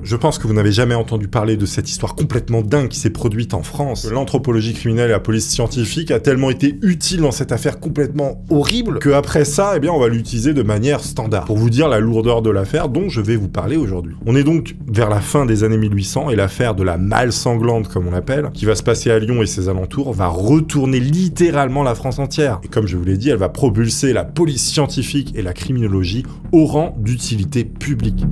Je pense que vous n'avez jamais entendu parler de cette histoire complètement dingue qui s'est produite en France. L'anthropologie criminelle et la police scientifique a tellement été utile dans cette affaire complètement horrible que après ça, eh bien, on va l'utiliser de manière standard pour vous dire la lourdeur de l'affaire dont je vais vous parler aujourd'hui. On est donc vers la fin des années 1800 et l'affaire de la malle sanglante, comme on l'appelle, qui va se passer à Lyon et ses alentours, va retourner littéralement la France entière. Et comme je vous l'ai dit, elle va propulser la police scientifique et la criminologie au rang d'utilité publique.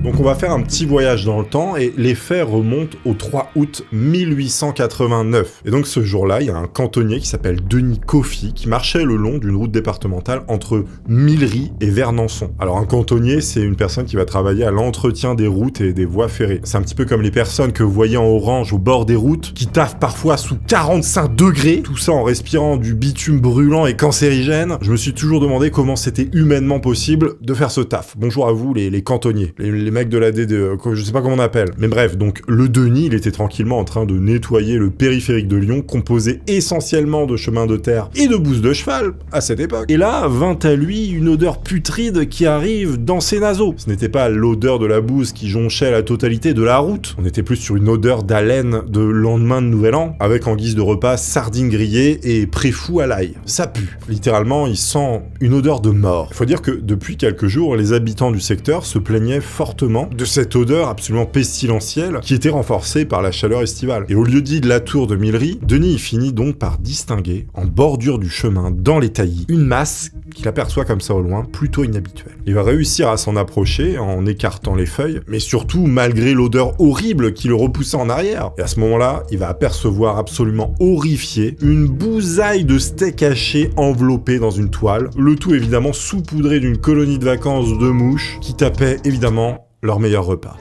Donc on va faire un petit voyage dans le temps et les faits remontent au 3 août 1889. Et donc ce jour-là, il y a un cantonnier qui s'appelle Denis Coffy qui marchait le long d'une route départementale entre Millery et Vernançon. Alors un cantonnier, c'est une personne qui va travailler à l'entretien des routes et des voies ferrées. C'est un petit peu comme les personnes que vous voyez en orange au bord des routes, qui taffent parfois sous 45 degrés, tout ça en respirant du bitume brûlant et cancérigène. Je me suis toujours demandé comment c'était humainement possible de faire ce taf. Bonjour à vous les cantonniers, les mecs de la DDE, je sais pas comment on appelle. Mais bref, donc le Denis, il était tranquillement en train de nettoyer le périphérique de Lyon, composé essentiellement de chemins de terre et de bousses de cheval à cette époque. Et là, vint à lui une odeur putride qui arrive dans ses naseaux. Ce n'était pas l'odeur de la bouse qui jonchait la totalité de la route. On était plus sur une odeur d'haleine de lendemain de Nouvel An, avec en guise de repas sardines grillées et préfou à l'ail. Ça pue. Littéralement, il sent une odeur de mort. Il faut dire que depuis quelques jours, les habitants du secteur se plaignaient fortement de cette odeur absolument pestilentielle qui était renforcée par la chaleur estivale. Et au lieu-dit de la tour de Millery, Denis finit donc par distinguer, en bordure du chemin, dans les taillis, une masse qu'il aperçoit comme ça au loin, plutôt inhabituelle. Il va réussir à s'en approcher en écartant les feuilles, mais surtout malgré l'odeur horrible qui le repoussait en arrière. Et à ce moment-là, il va apercevoir absolument horrifié une bousaille de steak haché enveloppée dans une toile, le tout évidemment saupoudré d'une colonie de vacances de mouches qui tapait évidemment leur meilleur repas.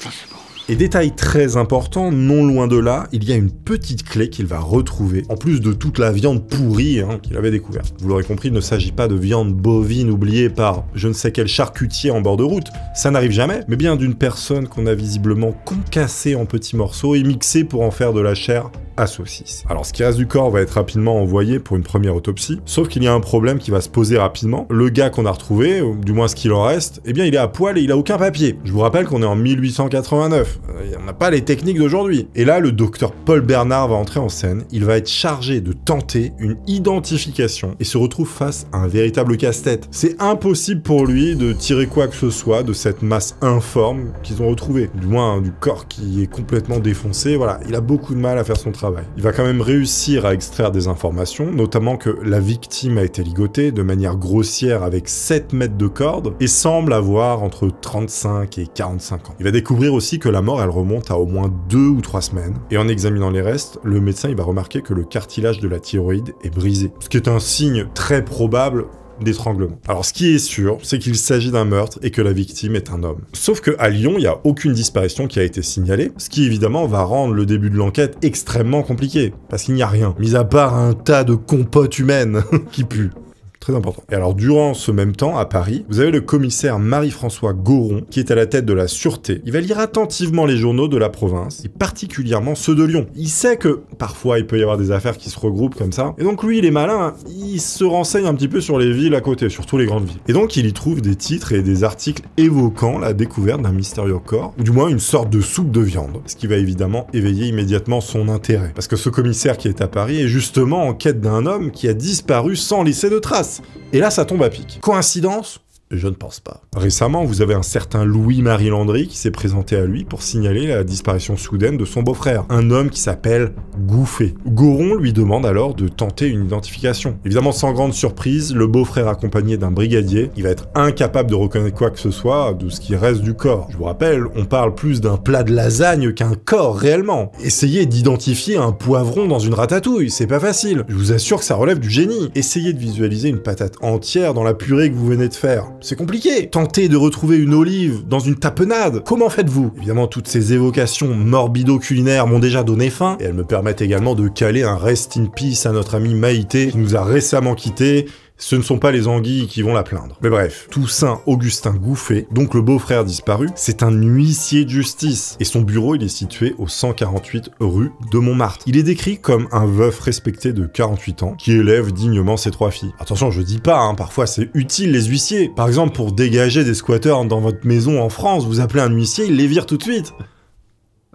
Ça c'est bon. Et détail très important, non loin de là, il y a une petite clé qu'il va retrouver, en plus de toute la viande pourrie qu'il avait découverte. Vous l'aurez compris, il ne s'agit pas de viande bovine oubliée par je ne sais quel charcutier en bord de route, ça n'arrive jamais, mais bien d'une personne qu'on a visiblement concassée en petits morceaux et mixée pour en faire de la chair à saucisse. Alors ce qui reste du corps va être rapidement envoyé pour une première autopsie, sauf qu'il y a un problème qui va se poser rapidement. Le gars qu'on a retrouvé, ou du moins ce qu'il en reste, eh bien il est à poil et il a aucun papier. Je vous rappelle qu'on est en 1889, on n'a pas les techniques d'aujourd'hui. Et là, le docteur Paul Bernard va entrer en scène, il va être chargé de tenter une identification et se retrouve face à un véritable casse-tête. C'est impossible pour lui de tirer quoi que ce soit de cette masse informe qu'ils ont retrouvée, du moins du corps qui est complètement défoncé, voilà, il a beaucoup de mal à faire son travail. Il va quand même réussir à extraire des informations, notamment que la victime a été ligotée de manière grossière avec 7 mètres de corde et semble avoir entre 35 et 45 ans. Il va découvrir aussi que la mort, elle remonte à au moins 2 ou 3 semaines. Et en examinant les restes, le médecin il va remarquer que le cartilage de la thyroïde est brisé, ce qui est un signe très probable d'étranglement. Alors ce qui est sûr, c'est qu'il s'agit d'un meurtre et que la victime est un homme. Sauf qu'à Lyon, il n'y a aucune disparition qui a été signalée, ce qui évidemment va rendre le début de l'enquête extrêmement compliqué, parce qu'il n'y a rien, mis à part un tas de compotes humaines qui puent. Très important. Et alors, durant ce même temps, à Paris, vous avez le commissaire Marie-François Goron, qui est à la tête de la sûreté. Il va lire attentivement les journaux de la province, et particulièrement ceux de Lyon. Il sait que, parfois, il peut y avoir des affaires qui se regroupent comme ça. Et donc, lui, il est malin, il se renseigne un petit peu sur les villes à côté, surtout les grandes villes. Et donc, il y trouve des titres et des articles évoquant la découverte d'un mystérieux corps, ou du moins une sorte de soupe de viande. Ce qui va évidemment éveiller immédiatement son intérêt. Parce que ce commissaire qui est à Paris est justement en quête d'un homme qui a disparu sans laisser de traces. Et là, ça tombe à pic. Coïncidence ? Je ne pense pas. Récemment, vous avez un certain Louis-Marie Landry qui s'est présenté à lui pour signaler la disparition soudaine de son beau-frère, un homme qui s'appelle Gouffé. Goron lui demande alors de tenter une identification. Évidemment, sans grande surprise, le beau-frère accompagné d'un brigadier, il va être incapable de reconnaître quoi que ce soit de ce qui reste du corps. Je vous rappelle, on parle plus d'un plat de lasagne qu'un corps réellement. Essayez d'identifier un poivron dans une ratatouille, c'est pas facile. Je vous assure que ça relève du génie. Essayez de visualiser une patate entière dans la purée que vous venez de faire. C'est compliqué. Tentez de retrouver une olive dans une tapenade. Comment faites-vous? Évidemment, toutes ces évocations morbido-culinaires m'ont déjà donné faim, et elles me permettent également de caler un rest in peace à notre ami Maïté, qui nous a récemment quittés, ce ne sont pas les anguilles qui vont la plaindre. Mais bref, Toussaint Augustin Gouffé, donc le beau-frère disparu, c'est un huissier de justice. Et son bureau, il est situé au 148 rue de Montmartre. Il est décrit comme un veuf respecté de 48 ans, qui élève dignement ses 3 filles. Attention, je dis pas, parfois c'est utile les huissiers. Par exemple, pour dégager des squatteurs dans votre maison en France, vous appelez un huissier, il les vire tout de suite.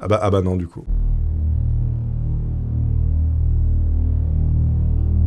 Ah bah non du coup.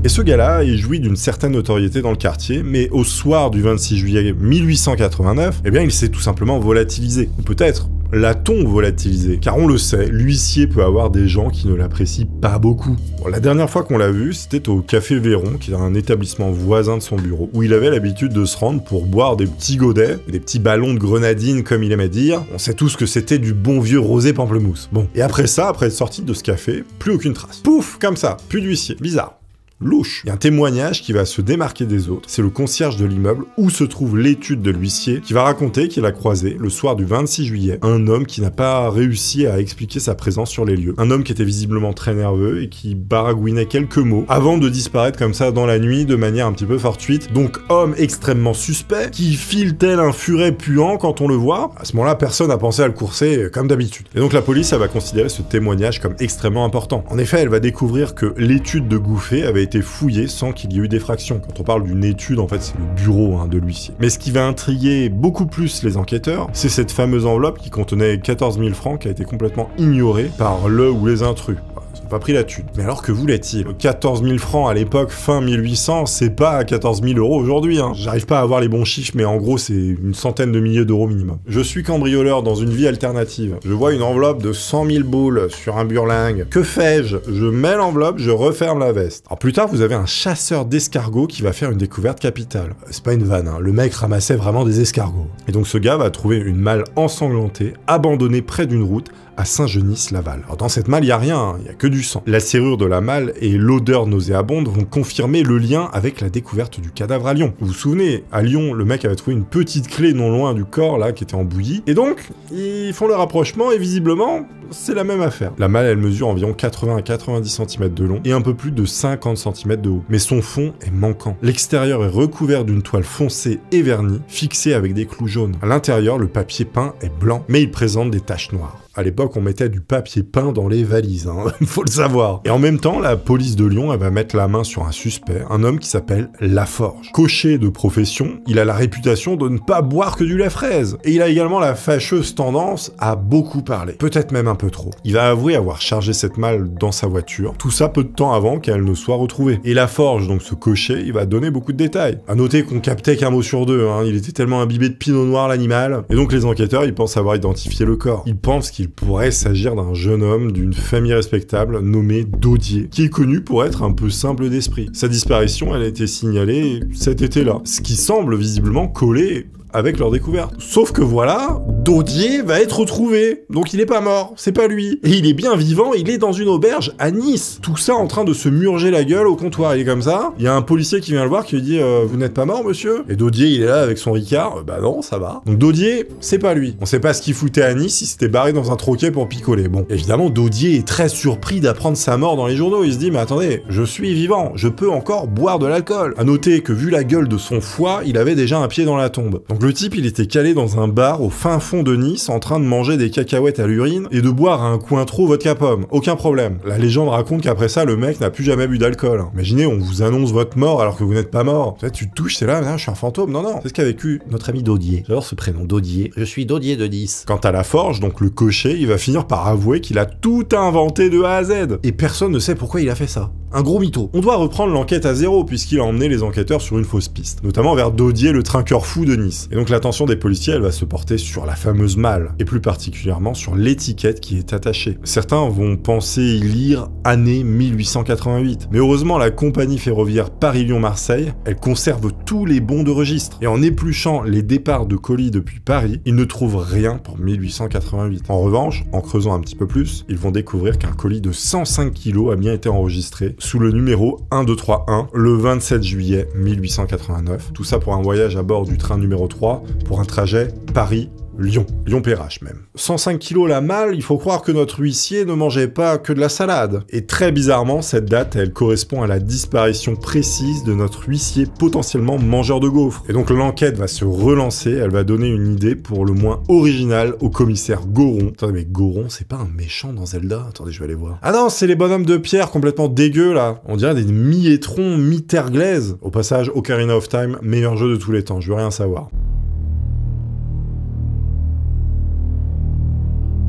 Et ce gars-là, il jouit d'une certaine notoriété dans le quartier, mais au soir du 26 juillet 1889, eh bien il s'est tout simplement volatilisé. Ou peut-être l'a-t-on volatilisé? Car on le sait, l'huissier peut avoir des gens qui ne l'apprécient pas beaucoup. Bon, la dernière fois qu'on l'a vu, c'était au Café Véron, qui est un établissement voisin de son bureau, où il avait l'habitude de se rendre pour boire des petits godets, des petits ballons de grenadine comme il aimait dire. On sait tous que c'était du bon vieux rosé pamplemousse. Bon, et après ça, après être sorti de ce café, plus aucune trace. Pouf, comme ça, plus d'huissier. Bizarre. Louche. Il y a un témoignage qui va se démarquer des autres. C'est le concierge de l'immeuble où se trouve l'étude de l'huissier qui va raconter qu'il a croisé, le soir du 26 juillet, un homme qui n'a pas réussi à expliquer sa présence sur les lieux. Un homme qui était visiblement très nerveux et qui baragouinait quelques mots avant de disparaître comme ça dans la nuit de manière un petit peu fortuite. Donc homme extrêmement suspect qui file tel un furet puant quand on le voit. À ce moment-là, personne n'a pensé à le courser comme d'habitude. Et donc la police, elle va considérer ce témoignage comme extrêmement important. En effet, elle va découvrir que l'étude de Gouffé avait été fouillée sans qu'il y ait eu d'effraction. Quand on parle d'une étude, en fait, c'est le bureau de l'huissier. Mais ce qui va intriguer beaucoup plus les enquêteurs, c'est cette fameuse enveloppe qui contenait 14 000 francs qui a été complètement ignorée par le ou les intrus. Ils ont pas pris la thune. Mais alors que voulait-il? 14 000 francs à l'époque, fin 1800, c'est pas 14 000 euros aujourd'hui. J'arrive pas à avoir les bons chiffres, mais en gros, c'est une centaine de milliers d'euros minimum. Je suis cambrioleur dans une vie alternative. Je vois une enveloppe de 100 000 boules sur un burlingue. Que fais-je? Je mets l'enveloppe, je referme la veste. Alors plus tard, vous avez un chasseur d'escargots qui va faire une découverte capitale. C'est pas une vanne, le mec ramassait vraiment des escargots. Et donc ce gars va trouver une malle ensanglantée, abandonnée près d'une route, à Saint-Genis-Laval. Alors dans cette malle, il n'y a rien, il n'y a que du sang. La serrure de la malle et l'odeur nauséabonde vont confirmer le lien avec la découverte du cadavre à Lyon. Vous vous souvenez, à Lyon, le mec avait trouvé une petite clé non loin du corps, là, qui était en bouillie. Et donc, ils font le rapprochement et visiblement, c'est la même affaire. La malle, elle mesure environ 80 à 90 cm de long et un peu plus de 50 cm de haut. Mais son fond est manquant. L'extérieur est recouvert d'une toile foncée et vernie, fixée avec des clous jaunes. À l'intérieur, le papier peint est blanc, mais il présente des taches noires. À l'époque, on mettait du papier peint dans les valises, faut le savoir. Et en même temps, la police de Lyon, elle va mettre la main sur un suspect, un homme qui s'appelle Laforge. Cocher de profession, il a la réputation de ne pas boire que du lait fraise. Et il a également la fâcheuse tendance à beaucoup parler, peut-être même un peu trop. Il va avouer avoir chargé cette malle dans sa voiture, tout ça peu de temps avant qu'elle ne soit retrouvée. Et Laforge, donc ce cocher, il va donner beaucoup de détails. À noter qu'on captait qu'un mot sur deux, il était tellement imbibé de pinot noir l'animal. Et donc les enquêteurs, ils pensent avoir identifié le corps. Ils pensent qu'il pourrait s'agir d'un jeune homme d'une famille respectable nommé Daudier, qui est connu pour être un peu simple d'esprit. Sa disparition, elle a été signalée cet été-là, ce qui semble visiblement coller avec leur découverte. Sauf que voilà, Daudier va être retrouvé. Donc il est pas mort, c'est pas lui. Et il est bien vivant, il est dans une auberge à Nice. Tout ça en train de se murger la gueule au comptoir. Il est comme ça. Il y a un policier qui vient le voir qui lui dit vous n'êtes pas mort, monsieur? Et Daudier, il est là avec son Ricard. Bah non, ça va. Donc Daudier, c'est pas lui. On sait pas ce qu'il foutait à Nice, il s'était barré dans un troquet pour picoler. Bon, évidemment, Daudier est très surpris d'apprendre sa mort dans les journaux. Il se dit mais attendez, je suis vivant, je peux encore boire de l'alcool. À noter que vu la gueule de son foie, il avait déjà un pied dans la tombe. Donc le type, il était calé dans un bar au fin fond de Nice en train de manger des cacahuètes à l'urine et de boire un Cointreau vodka pomme. Aucun problème. La légende raconte qu'après ça, le mec n'a plus jamais bu d'alcool. Imaginez, on vous annonce votre mort alors que vous n'êtes pas mort. Tu te touches, c'est là, je suis un fantôme. Non, non. C'est ce qu'a vécu notre ami Daudier. J'adore ce prénom, Daudier. Je suis Daudier de Nice. Quant à Laforge, donc le cocher, il va finir par avouer qu'il a tout inventé de A à Z. Et personne ne sait pourquoi il a fait ça. Un gros mytho. On doit reprendre l'enquête à zéro puisqu'il a emmené les enquêteurs sur une fausse piste, notamment vers Daudier, le trinqueur fou de Nice. Et donc l'attention des policiers, elle va se porter sur la fameuse malle, et plus particulièrement sur l'étiquette qui est attachée. Certains vont penser y lire année 1888, mais heureusement la compagnie ferroviaire Paris-Lyon-Marseille, elle conserve tous les bons de registre, et en épluchant les départs de colis depuis Paris, ils ne trouvent rien pour 1888. En revanche, en creusant un petit peu plus, ils vont découvrir qu'un colis de 105 kg a bien été enregistré sous le numéro 1231 le 27 juillet 1889. Tout ça pour un voyage à bord du train numéro 3 pour un trajet Paris Lyon. Lyon-Perrache même. 105 kilos la malle, il faut croire que notre huissier ne mangeait pas que de la salade. Et très bizarrement, cette date, elle correspond à la disparition précise de notre huissier potentiellement mangeur de gaufres. Et donc l'enquête va se relancer, elle va donner une idée pour le moins originale au commissaire Goron. Attendez, mais Goron, c'est pas un méchant dans Zelda? Attendez, je vais aller voir. Ah non, c'est les bonhommes de pierre complètement dégueux là. On dirait des mi-étrons, mi-terre glaise. Au passage, Ocarina of Time, meilleur jeu de tous les temps, je veux rien savoir.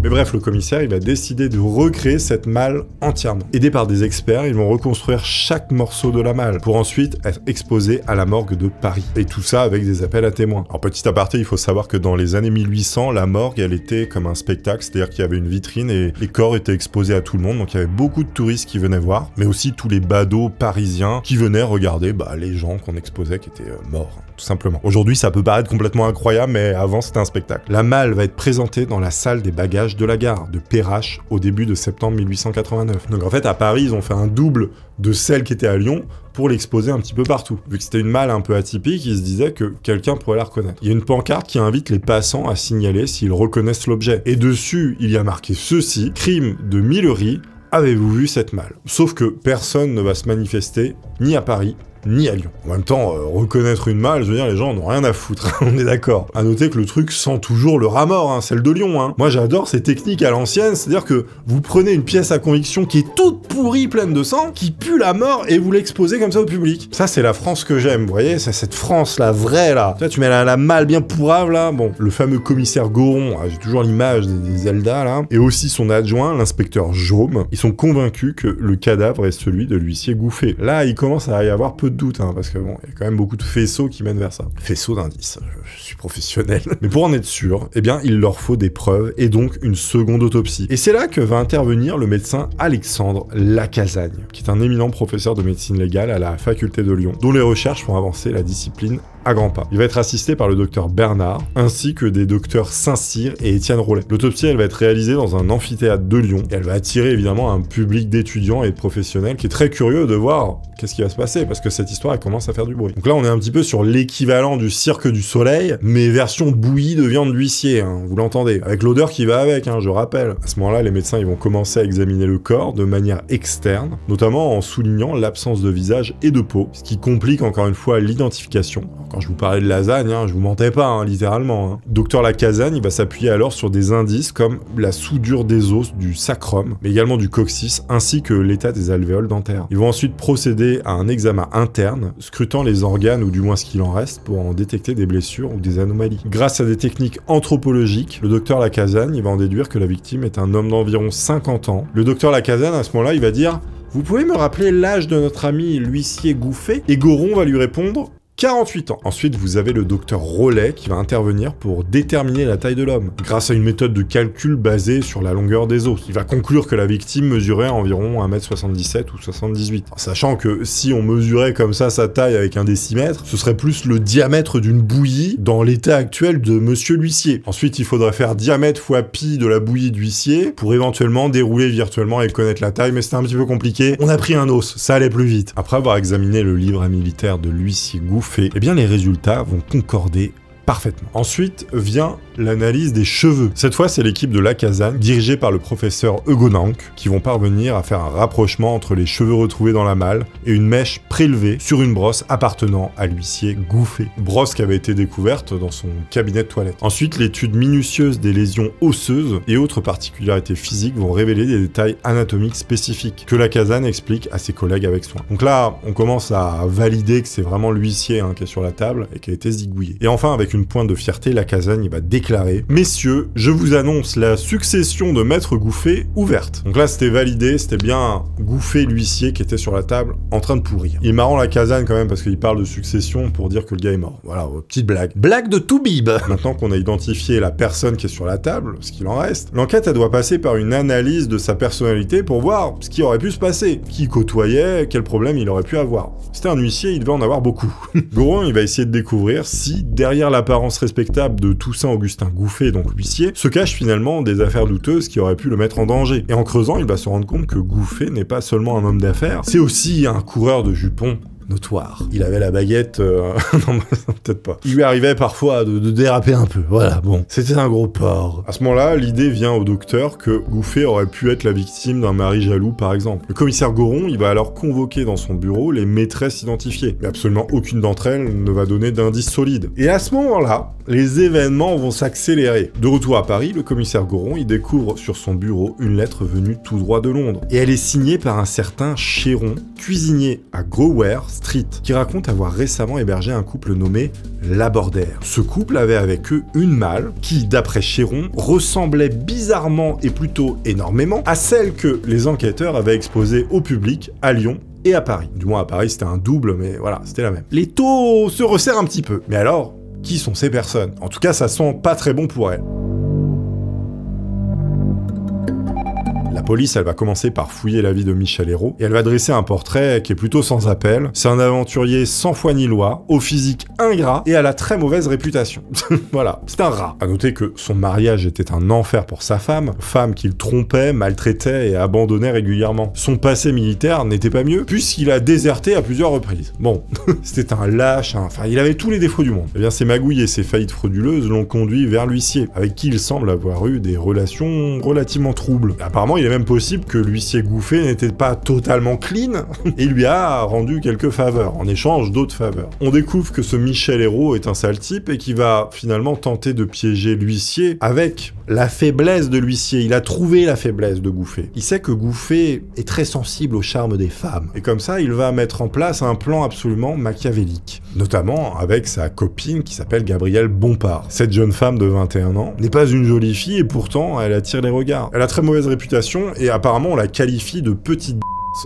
Mais bref, le commissaire, il va décider de recréer cette malle entièrement. Aidés par des experts, ils vont reconstruire chaque morceau de la malle pour ensuite être exposé à la morgue de Paris. Et tout ça avec des appels à témoins. Alors petit aparté, il faut savoir que dans les années 1800, la morgue, elle était comme un spectacle, c'est-à-dire qu'il y avait une vitrine et les corps étaient exposés à tout le monde, donc il y avait beaucoup de touristes qui venaient voir, mais aussi tous les badauds parisiens qui venaient regarder les gens qu'on exposait qui étaient morts. Tout simplement. Aujourd'hui, ça peut paraître complètement incroyable, mais avant, c'était un spectacle. La malle va être présentée dans la salle des bagages de la gare de Perrache au début de septembre 1889. Donc en fait, à Paris, ils ont fait un double de celle qui était à Lyon pour l'exposer un petit peu partout. Vu que c'était une malle un peu atypique, ils se disaient que quelqu'un pourrait la reconnaître. Il y a une pancarte qui invite les passants à signaler s'ils reconnaissent l'objet. Et dessus, il y a marqué ceci, crime de Millerie, avez-vous vu cette malle? Sauf que personne ne va se manifester, ni à Paris, ni à Lyon. En même temps, reconnaître une malle, je veux dire, les gens n'ont rien à foutre, on est d'accord. À noter que le truc sent toujours le rat mort, celle de Lyon. Moi, j'adore ces techniques à l'ancienne, c'est-à-dire que vous prenez une pièce à conviction qui est toute pourrie, pleine de sang, qui pue la mort, et vous l'exposez comme ça au public. Ça, c'est la France que j'aime, vous voyez? C'est cette France, la vraie, là. Tu mets la malle bien pourrave, là. Bon, le fameux commissaire Goron, j'ai toujours l'image des Zelda, là, et aussi son adjoint, l'inspecteur Jaume, ils sont convaincus que le cadavre est celui de l'huissier Gouffé. Là, il commence à y avoir peu de doute, parce que bon, il y a quand même beaucoup de faisceaux qui mènent vers ça. Faisceaux d'indices, je suis professionnel. Mais pour en être sûr, eh bien, il leur faut des preuves et donc une seconde autopsie. Et c'est là que va intervenir le médecin Alexandre Lacazagne, qui est un éminent professeur de médecine légale à la faculté de Lyon, dont les recherches font avancer la discipline à grands pas. Il va être assisté par le docteur Bernard, ainsi que des docteurs Saint-Cyr et Étienne Rollet. L'autopsie, elle va être réalisée dans un amphithéâtre de Lyon, et elle va attirer évidemment un public d'étudiants et de professionnels qui est très curieux de voir qu'est-ce qui va se passer, parce que cette histoire, elle commence à faire du bruit. Donc là, on est un petit peu sur l'équivalent du Cirque du Soleil, mais version bouillie de viande d'huissier, vous l'entendez, avec l'odeur qui va avec, je rappelle. À ce moment-là, les médecins, ils vont commencer à examiner le corps de manière externe, notamment en soulignant l'absence de visage et de peau, ce qui complique encore une fois l'identification. Quand je vous parlais de lasagne, je vous mentais pas, littéralement. Docteur Lacazagne, il va s'appuyer alors sur des indices comme la soudure des os du sacrum, mais également du coccyx, ainsi que l'état des alvéoles dentaires. Ils vont ensuite procéder à un examen interne, scrutant les organes, ou du moins ce qu'il en reste, pour en détecter des blessures ou des anomalies. Grâce à des techniques anthropologiques, le docteur Lacazagne, il va en déduire que la victime est un homme d'environ 50 ans. Le docteur Lacazagne, à ce moment-là, il va dire « Vous pouvez me rappeler l'âge de notre ami l'huissier Gouffé ?» Et Goron va lui répondre 48 ans. Ensuite, vous avez le docteur Rollet qui va intervenir pour déterminer la taille de l'homme, grâce à une méthode de calcul basée sur la longueur des os. Il va conclure que la victime mesurait environ 1m77 ou 78. En sachant que si on mesurait comme ça sa taille avec un décimètre, ce serait plus le diamètre d'une bouillie dans l'état actuel de monsieur l'huissier. Ensuite, il faudrait faire diamètre fois pi de la bouillie d'huissier pour éventuellement dérouler virtuellement et connaître la taille, mais c'était un petit peu compliqué. On a pris un os, ça allait plus vite. Après avoir examiné le livre militaire de l'huissier Gouffé, eh bien les résultats vont concorder parfaitement. Ensuite vient l'analyse des cheveux. Cette fois, c'est l'équipe de Lacazagne, dirigée par le professeur Eugonank, qui vont parvenir à faire un rapprochement entre les cheveux retrouvés dans la malle et une mèche prélevée sur une brosse appartenant à l'huissier Gouffé. Brosse qui avait été découverte dans son cabinet de toilette. Ensuite, l'étude minutieuse des lésions osseuses et autres particularités physiques vont révéler des détails anatomiques spécifiques que Lacazagne explique à ses collègues avec soin. Donc là, on commence à valider que c'est vraiment l'huissier qui est sur la table et qui a été zigouillé. Et enfin, avec une pointe de fierté, Lacazagne va déclarer « Messieurs, je vous annonce la succession de maître Gouffé ouverte. » Donc là, c'était validé, c'était bien Gouffé l'huissier qui était sur la table en train de pourrir. Il est marrant Lacazagne quand même parce qu'il parle de succession pour dire que le gars est mort. Voilà, petite blague. Blague de Toubib. Maintenant qu'on a identifié la personne qui est sur la table, ce qu'il en reste, l'enquête, elle doit passer par une analyse de sa personnalité pour voir ce qui aurait pu se passer. Qui il côtoyait, quel problème il aurait pu avoir. C'était un huissier, il devait en avoir beaucoup. Goron, il va essayer de découvrir si, derrière l'apparence respectable de Toussaint Augustin Gouffé, donc l'huissier, se cachent finalement des affaires douteuses qui auraient pu le mettre en danger. Et en creusant, il va se rendre compte que Gouffé n'est pas seulement un homme d'affaires, c'est aussi un coureur de jupons notoire. Il avait la baguette... non, peut-être pas. Il lui arrivait parfois de déraper un peu, voilà, bon. C'était un gros porc. À ce moment-là, l'idée vient au docteur que Gouffé aurait pu être la victime d'un mari jaloux, par exemple. Le commissaire Goron, il va alors convoquer dans son bureau les maîtresses identifiées. Mais absolument aucune d'entre elles ne va donner d'indices solides. Et à ce moment-là, les événements vont s'accélérer. De retour à Paris, le commissaire Goron, il découvre sur son bureau une lettre venue tout droit de Londres. Et elle est signée par un certain Chéron, cuisinier à Gower Street, qui raconte avoir récemment hébergé un couple nommé Labordère. Ce couple avait avec eux une mâle qui, d'après Chéron, ressemblait bizarrement et plutôt énormément à celle que les enquêteurs avaient exposée au public à Lyon et à Paris. Du moins à Paris c'était un double, mais voilà, c'était la même. Les taux se resserrent un petit peu. Mais alors, qui sont ces personnes? En tout cas, ça sent pas très bon pour elles. La police, elle va commencer par fouiller la vie de Michel Hérault, et elle va dresser un portrait qui est plutôt sans appel. C'est un aventurier sans foi ni loi, au physique ingrat, et à la très mauvaise réputation. Voilà, c'est un rat. À noter que son mariage était un enfer pour sa femme qu'il trompait, maltraitait et abandonnait régulièrement. Son passé militaire n'était pas mieux, puisqu'il a déserté à plusieurs reprises. Bon, c'était un lâche, enfin, il avait tous les défauts du monde. Eh bien, ses magouilles et ses faillites frauduleuses l'ont conduit vers l'huissier, avec qui il semble avoir eu des relations relativement troubles. Et apparemment, il est même possible que l'huissier Gouffé n'était pas totalement clean et lui a rendu quelques faveurs, en échange d'autres faveurs. On découvre que ce Michel Hérault est un sale type et qui va finalement tenter de piéger l'huissier avec la faiblesse de l'huissier. Il a trouvé la faiblesse de Gouffé. Il sait que Gouffé est très sensible au charme des femmes. Et comme ça, il va mettre en place un plan absolument machiavélique. Notamment avec sa copine qui s'appelle Gabrielle Bompard. Cette jeune femme de 21 ans n'est pas une jolie fille et pourtant elle attire les regards. Elle a très mauvaise réputation et apparemment on la qualifie de petite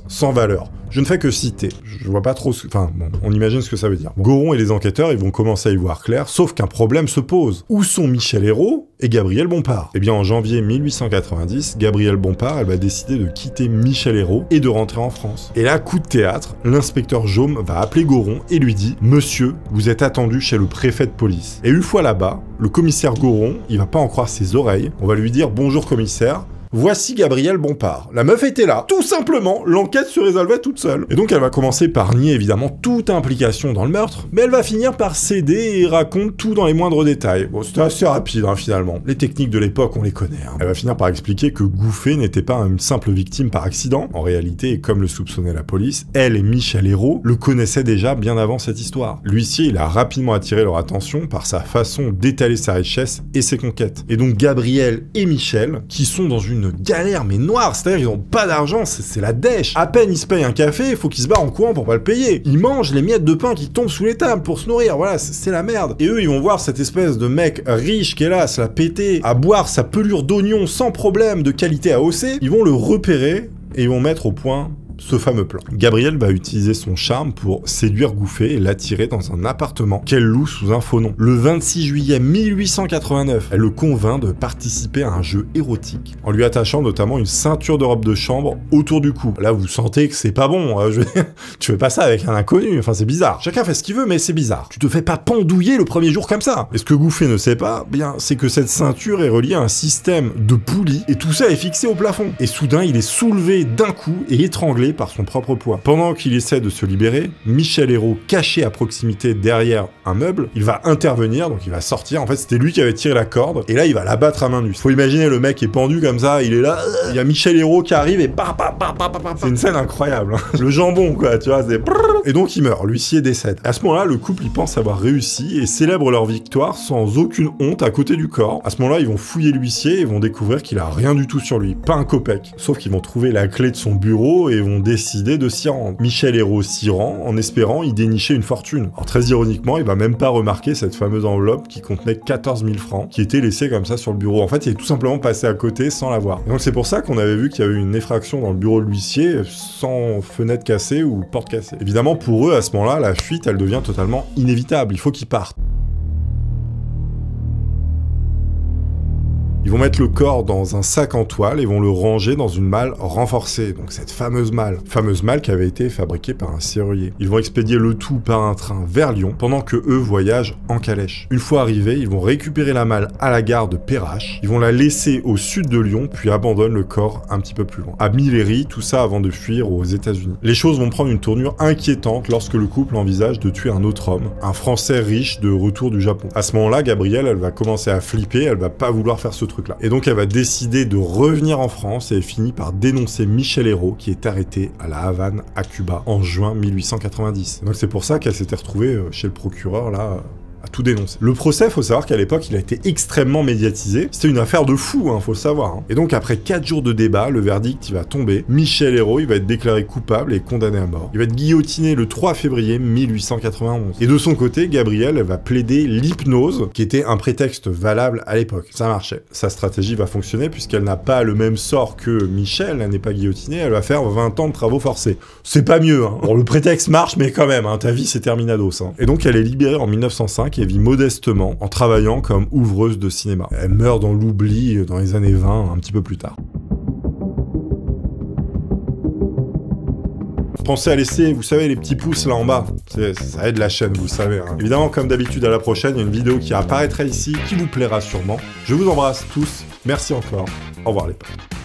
sans valeur. Je ne fais que citer. Je vois pas trop ce... Enfin, bon, on imagine ce que ça veut dire. Goron et les enquêteurs, ils vont commencer à y voir clair, sauf qu'un problème se pose. Où sont Michel Hérault et Gabrielle Bompard? Eh bien, en janvier 1890, Gabrielle Bompard, elle va décider de quitter Michel Hérault et de rentrer en France. Et là, coup de théâtre, l'inspecteur Jaume va appeler Goron et lui dit « Monsieur, vous êtes attendu chez le préfet de police. » Et une fois là-bas, le commissaire Goron, il va pas en croire ses oreilles. On va lui dire « Bonjour commissaire ». Voici Gabrielle Bompard. La meuf était là. Tout simplement, l'enquête se résolvait toute seule. Et donc elle va commencer par nier évidemment toute implication dans le meurtre, mais elle va finir par céder et raconte tout dans les moindres détails. Bon, c'était assez rapide finalement. Les techniques de l'époque, on les connaît. Elle va finir par expliquer que Gouffé n'était pas une simple victime par accident. En réalité, et comme le soupçonnait la police, elle et Michel Hérault le connaissaient déjà bien avant cette histoire. L'huissier, il a rapidement attiré leur attention par sa façon d'étaler sa richesse et ses conquêtes. Et donc Gabrielle et Michel, qui sont dans une galère mais noire, c'est-à-dire ils ont pas d'argent, c'est la dèche. À peine ils se payent un café, il faut qu'ils se barrent en courant pour pas le payer. Ils mangent les miettes de pain qui tombent sous les tables pour se nourrir, voilà, c'est la merde. Et eux, ils vont voir cette espèce de mec riche qui est là, à se la péter, à boire sa pelure d'oignon sans problème, de qualité AOC, ils vont le repérer et ils vont mettre au point ce fameux plan. Gabrielle va utiliser son charme pour séduire Gouffé et l'attirer dans un appartement qu'elle loue sous un faux nom. Le 26 juillet 1889, elle le convainc de participer à un jeu érotique, en lui attachant notamment une ceinture de robe de chambre autour du cou. Là, vous sentez que c'est pas bon, tu fais pas ça avec un inconnu, enfin c'est bizarre. Chacun fait ce qu'il veut, mais c'est bizarre. Tu te fais pas pendouiller le premier jour comme ça. Et ce que Gouffé ne sait pas, bien, c'est que cette ceinture est reliée à un système de poulies, et tout ça est fixé au plafond. Et soudain, il est soulevé d'un coup et étranglé par son propre poids. Pendant qu'il essaie de se libérer, Michel Hérault, caché à proximité derrière un meuble, il va intervenir, donc il va sortir. En fait, c'était lui qui avait tiré la corde, et là, il va l'abattre à main nue. Faut imaginer, le mec est pendu comme ça, il est là, il y a Michel Hérault qui arrive, et c'est une scène incroyable. Le jambon, quoi, tu vois, c'est... Et donc, il meurt, l'huissier décède. À ce moment-là, le couple, il pense avoir réussi, et célèbre leur victoire sans aucune honte à côté du corps. À ce moment-là, ils vont fouiller l'huissier, et vont découvrir qu'il a rien du tout sur lui, pas un copec. Sauf qu'ils vont trouver la clé de son bureau, et vont décider de s'y rendre. Michel Hérault s'y rend en espérant y dénicher une fortune. Alors très ironiquement, il va même pas remarquer cette fameuse enveloppe qui contenait 14 000 francs, qui était laissée comme ça sur le bureau. En fait, il est tout simplement passé à côté sans la voir. Et donc c'est pour ça qu'on avait vu qu'il y avait eu une effraction dans le bureau de l'huissier sans fenêtre cassée ou porte cassée. Évidemment, pour eux, à ce moment-là, la fuite, elle devient totalement inévitable. Il faut qu'ils partent. Ils vont mettre le corps dans un sac en toile et vont le ranger dans une malle renforcée, donc cette fameuse malle qui avait été fabriquée par un serrurier. Ils vont expédier le tout par un train vers Lyon, pendant que eux voyagent en calèche. Une fois arrivés, ils vont récupérer la malle à la gare de Perrache, ils vont la laisser au sud de Lyon, puis abandonnent le corps un petit peu plus loin. À Millery, tout ça avant de fuir aux États-Unis. Les choses vont prendre une tournure inquiétante lorsque le couple envisage de tuer un autre homme, un Français riche de retour du Japon. À ce moment-là, Gabrielle, elle va commencer à flipper, elle va pas vouloir faire ce truc-là. Et donc elle va décider de revenir en France et elle finit par dénoncer Michel Hérault, qui est arrêté à la Havane, à Cuba, en juin 1890. Donc c'est pour ça qu'elle s'était retrouvée chez le procureur, là, à tout dénoncer. Le procès, faut savoir qu'à l'époque, il a été extrêmement médiatisé. C'était une affaire de fou, hein, faut le savoir. Hein. Et donc, après 4 jours de débat, le verdict, il va tomber. Michel Hérault, il va être déclaré coupable et condamné à mort. Il va être guillotiné le 3 février 1891. Et de son côté, Gabrielle, elle va plaider l'hypnose, qui était un prétexte valable à l'époque. Ça marchait. Sa stratégie va fonctionner, puisqu'elle n'a pas le même sort que Michel, elle n'est pas guillotinée, elle va faire 20 ans de travaux forcés. C'est pas mieux, hein. Bon, le prétexte marche, mais quand même, hein, ta vie, c'est terminados. Hein. Et donc, elle est libérée en 1905, et vit modestement en travaillant comme ouvreuse de cinéma. Elle meurt dans l'oubli dans les années 20, un petit peu plus tard. Pensez à laisser, vous savez, les petits pouces là en bas. Ça aide la chaîne, vous le savez. Hein. Évidemment, comme d'habitude, à la prochaine, il y a une vidéo qui apparaîtra ici, qui vous plaira sûrement. Je vous embrasse tous. Merci encore. Au revoir les potes.